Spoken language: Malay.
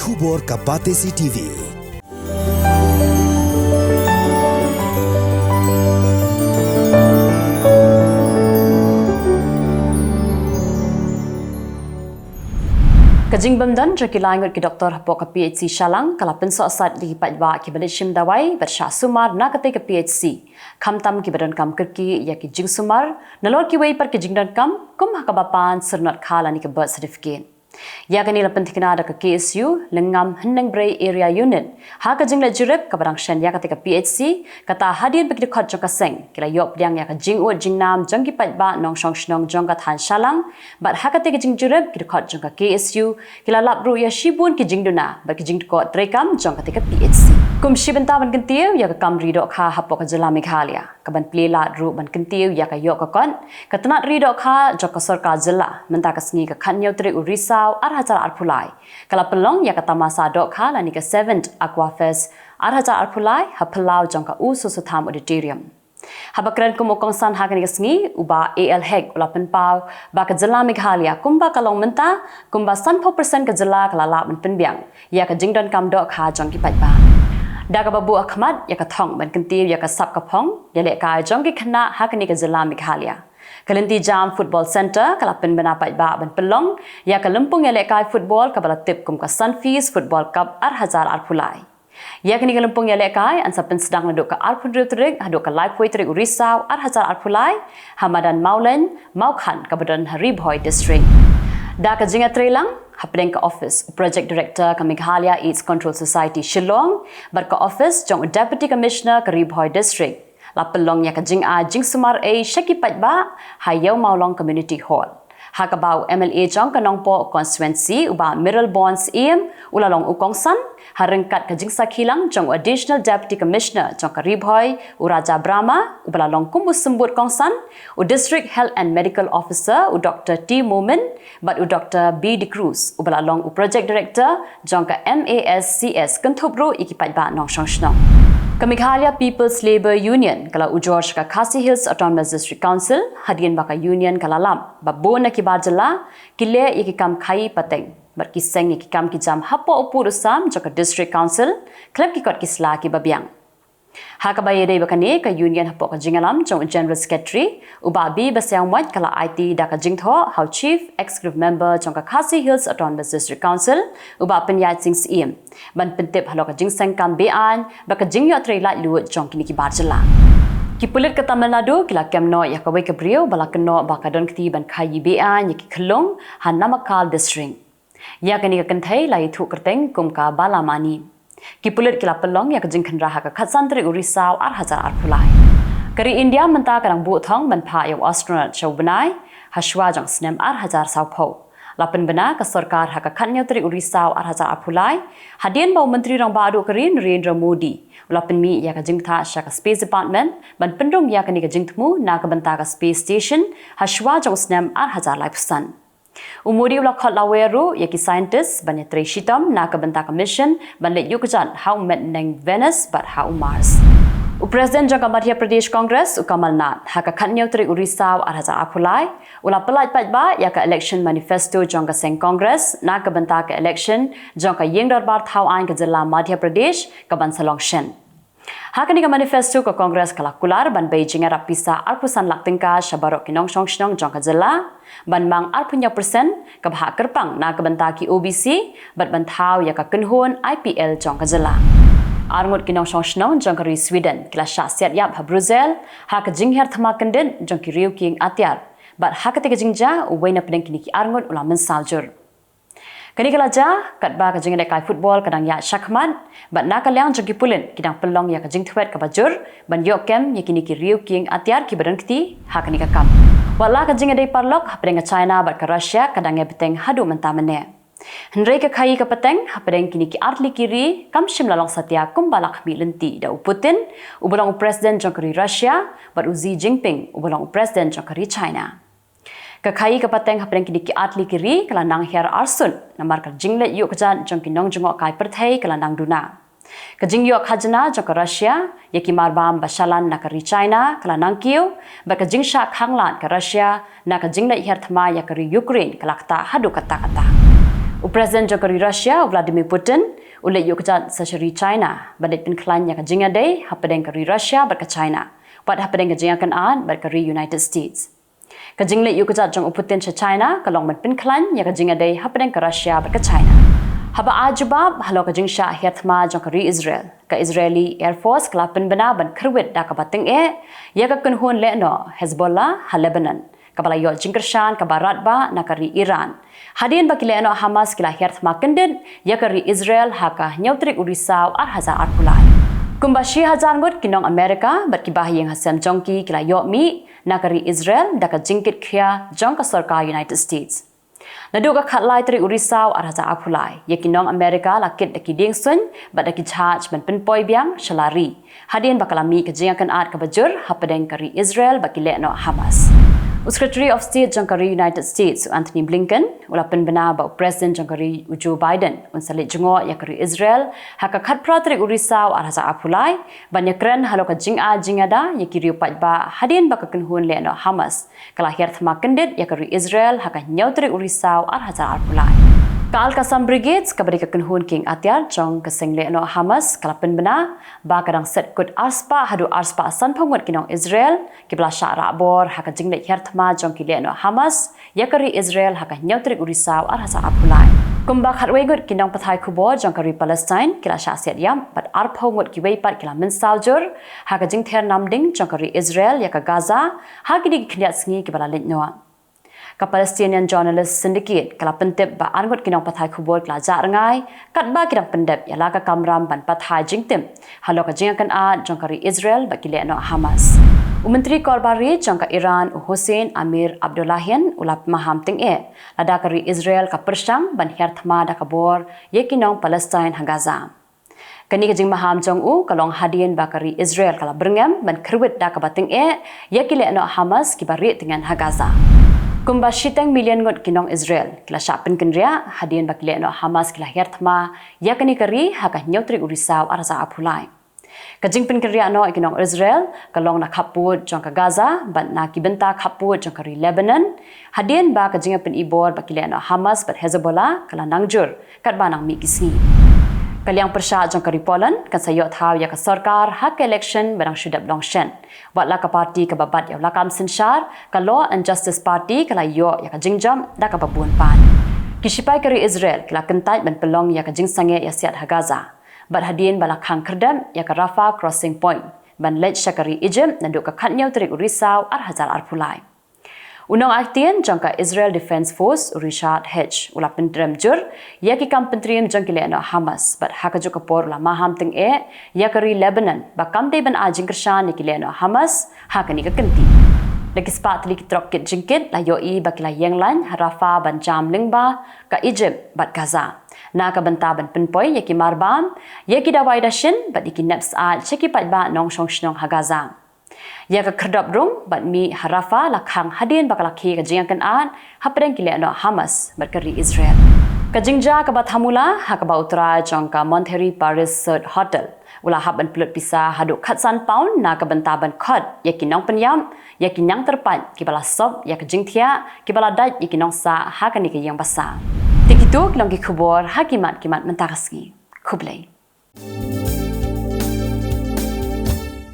Khubor ka Pyrthei TV. Kajing bamdan Kylleng ki Dr. Hapok PhD Shalang kala penso asat di patwa ki balishim dawai bersha sumar na kate ke PhD khamtam ki badan kam kirki ya ki jing sumar nalor ki wei par ki jingdan kam kum hakabapan sernat khala ni ke birth certificate ya kani lapan tikna da ke KSU lengam hendeng bray area unit ha ka jingla jurep ka barang shen ya kate ke PhD kata hadir bagi dekat jong kaseng kila yop yang ya ka jing ut jingnam jong ki patba nong shong shnong jong ka than shalang bat ha kate ke jing jurep ki dekat jong ka KSU kila labru ya shibun ki jing duna ba ki jing ko trekam jong kate ke PhD kum shibenta ban kentiu ya ka kam rido kha hapok ka Jylla Meghalaya ka ban plela ru ban kentiu ya ka yok ka kon ka tanat rido kha jok ka sarkar Jylla menta ka sngi ka khan nyau tri Risaw arhajar arpulai kala pelong ya ka tamasa dok kha lani ka 7th Aquafest arhajar arpulai ha pelau jong ka usu sutham auditorium habakran kum okongsan ha ka ni ka sngi uba AL hek ula penpau ba ka Jylla Meghalaya kumba kalong menta kumba 100% ka Jylla kala la ban penbiang ya ka jingdon kam dok kha jong ki pat ba Daga babu akmat ya ka thong ban kentiu ya ka sap ka phong ya le ka jong ki khana ha ka ni ka Jylla Meghalaya Kalenti Jam Football Center kala pen bana pat ba ban pelong ya ka lempung ya le ka football ka bala tip kum ka Sunfeast Football Cup arhajar arpulai ya ka ni ka lempung ya le ka an sapen sedang naduk ka arpundru trik haduk ka live poetry Risaw arhajar arpulai Hamadan Maulen Maukhan ka badan Ribhoi district Da ka jinga trelang hapeng ka office project director ka Meghalaya AIDS Control Society Shillong bar ka office jong deputy commissioner ka Ribhoi district la pelong ya ka jing sumar a shaki patba hayau maulong community hall ha ka bau MLA jong ka nongpo constituency uba middle bonds ulalong ukongsan harengkat ka jing sakhilang jong additional deputy commissioner jong ka Ribhoi uraja brahma ubalalong kumbus sembut kongsan district health and medical officer Dr. T Moment but Dr. B De Cruz ubalalong project director jong ka MASCS kentubru ikipat ba nong shong shnong Meghalaya People's Labour Union kala George ka Khasi Hills Autonomous District Council hadian baka union kala lam babona ki Jylla kile ikikam khai pateng bar kiseng ikikam ki jam hapo upur usam joka district council klub ki kot kisla ki babiang Hakabaye dei bakane ka union hapo ka jingalam jong general secretary ubabi basyang wat kala IT da ka jingtho how chief executive member jong ka Khasi Hills Autonomous District Council uba penyat sing sim ban pentip halo ka jingsang kam bean ba ka jingyo trei lat luot jong kini ki Jylla ki pulit ka Tamil Nadu kila kemno ya ka wei ka brio bala keno ba ka don kti ban khayi bean ya ki Kylleng han namakal district ya kani ka kanthai lai thu kerteng kum ka balamani Ki pulit kila pelong ya kajing khandra ha ka khatsantri Risaw arhajar arpulai Kari India menta karang bu thong ban pha yo astronaut show banai hashwa jong snem arhajar saupo lapen bana ka sarkar ha ka khanyatri Risaw arhajar arpulai hadian bau menteri rang badu Karin Narendra Modi lapen mi ya kajing tha sha ka space department ban pendom ya kani kajing thmu na ka banta ka space station hashwa jong snem arhajar lifesan Umuri ula khot laweru ya ki scientist banya tre shitam na ka banta ka mission ban le yukjan how met neng Venus but how Mars President jang Madhya Pradesh Congress Kamal Nath ha ka khanyo tri Risaw arhajar arpulai ula pelaj patba ya ka election manifesto jang ka seng Congress na ka banta ka election jang ka yeng darbar thau an ka Jylla Madhya Pradesh ka ban salong shen Hakani ka manifesto ka Congress kalakular ban Beijing era pisa arpusan laktingka shabarok kinong shong shnong jong ka Jylla ban mang arpunya persen ka bha kerpang na ka banta ki OBC bat banthau ya ka kenhon IPL jong ka Jylla Arngut kinong shong shnong jong ka Sweden kila sha siat yap ha Brussels ha ka jingher thama kenden jong ki riu king atyar bat ha ka te ka jingja uwaina pedeng kini ki arngut ulamen saljur Kani kala ja katba ka jing kai football kadang ya shakman bat na kalyang jogi pulen kidang pelong ya ka jing thwet ka bajur ban yok kem yakini ki riu king atyar ki badan kti ha kani ka kam wala ka jing dei parlok hapeng ka China bat ka Russia kadang ya beteng hadu mentamane Hendrai ka khai ka pateng hapeng kini ki artli kiri kam shimla long satya kumbalak mi lenti da Putin ubolong president jong Russia bat Xi Jinping ubolong president jong China Kakai ka pateng hapeng kini ki atli kiri kala nang her arsun namar ka jingle yu kajan jong ki nong jongo kai Pyrthei kala nang duna ka jing yu khajna jong ka Russia yaki marbam basalan na ka China kala nang kiu ba ka jing sha khanglan ka Russia na ka jingle her thma ya ka Ukraine kala kta hadu kata Presiden Jokowi Rusia Vladimir Putin ulit yuk kejat seseri China balik penklan yang kejinga day hapadeng keri Rusia berke China. Buat hapadeng kejinga kenaan berkeri United States. Kejing lit yuk kejat jong Putin se China kalong men penklan yang kejinga day hapadeng ke Rusia berke China. Haba ajubab halo kejing sya hiatma jong keri Israel. Ke Israeli Air Force kelapen bena ban kerwit da kabateng ya ke kenhun lekno Hezbollah ha Lebanon. Kabala yo jingkershan ke barat ba nakari Iran. Hadian baki lekno Hamas kila hiatma kendit ya keri Israel haka nyautrik Risaw ar hazar ar pulai. Kumbashi hazar ngut kinong Amerika berkibah yang hasem jongki kila yo mi nakari Israel da ka jingkit khia jong ka sarkar United States. Nadu ka khatlai tri Risaw ar hazar ar pulai. Ya kinong Amerika lakit daki ding sun bat daki charge ban penpoi biang shalari. Hadian bakalami kejingakan at kabajur hapadeng kari Israel baki lekno Hamas. Secretary of State Jangkari United States Anthony Blinken ulapan benar bahawa Presiden Jangkari Joe Biden unsalit jengok yakari Israel haka khat pratrik Risaw ar hazar apulai banyak keren halo ka jingada yakiri upat ba hadin baka kenhun lekno Hamas kalahir thma kendit yakari Israel haka nyautrik Risaw ar hazar apulai. Ka Al-Qassam Brigades kabari ka kenhun king atyar jong keseng lekno Hamas kalapen benar ba kadang set kut arspa hadu arspa asan pangut kinong Israel kibla syak rakbor haka jinglet hirtma jong ki lekno Hamas yakari Israel haka nyautrik Risaw ar hazar apulai. Kumbak hatwegut kinong Pyrthei Khubor jong kari Palestine kila syak siat yam bat arpawngut kiweipat kila mensaljur haka jing ther namding jong kari Israel yaka Gaza haki di kniat sengi kibala lekno. Ka Palestinian Journalist Syndicate kala pentip ba angut kinong Pyrthei Khubor kala jarangai kat ba kinong pendep yala ka kamram ban Pyrthei jingtim halo ka jingakan a jong kari Israel ba kilekno Hamas. Menteri Korbari jong ka Iran Hussein Amir Abdullahian ulap maham ting lada kari Israel ka persang ban hirtma da kabor ye kinong Palestine ha Gaza. Kani kajing maham jong kalong hadien ba kari Israel kala berngam ban kerwit da kabating ye kilekno Hamas kibari dengan ha Gaza. Kumba shitang million ngot kinong Israel kila syapin kenria hadien baki lekno Hamas kila hirtma yakani kari haka nyautrik Risaw ar hazar apulai. Kajing pin kenria no kinong Israel kalong na kaput jong ka Gaza ban na kibenta kaput jong kari Lebanon hadien ba kajing pin ibor baki lekno Hamas bat Hezbollah kala nangjur kat ba nang mi kisni. Kaliang persya jong kari Poland kan sayok thaw ya ka sarkar hak election barang syudap longshen. Buat la ka parti ka babat ya lakam sensyar ka Law and Justice Party kala yo ya ka jingjam da ka babuan pan. Kisipai kari Israel kala kentat ban pelong ya ka jingsange ya siat ha Gaza. Bat hadien bala khang kerdam ya ka Rafah crossing point ban lej syakari Egypt nanduk ka khatnyau trik Risaw ar hazar ar pulai. Unang artian jangka Israel Defense Force Richard H. Ula pentram jur ya ki kam pentriam jang kilekno Hamas bat haka jo kapor la maham ting ya kari Lebanon ba kam te ban ajing kershan ni kilekno Hamas haka ni ka kenti. Lagi spat li kitrok kit jingkit la yo I ba kila yang lan Rafah ban jam lingba ka Egypt bat Gaza. Na ka banta ban penpoi ya ki marbam ya ki dawai dashin bat iki naps a cheki pat ba nong shong shnong ha Gaza. Ya ka kerdap rung bat mi harafa lakhang hadin bakalaki ka jingakan an hapreng kilekno Hamas berkeri Israel. Ka jingja ka bathamula hakaba utra jongka Monterey Paris Third Hotel. Ula haban pelut pisa haduk khatsan pound na ka bentaban khot ya kinong penyam ya kinyang terpat kibala sob ya ka jingthia kibala daj ya kinong sa hakani ka yang basa. Tikitu kilong ki Khubor hakimat kimat mentakasngi. Khublai.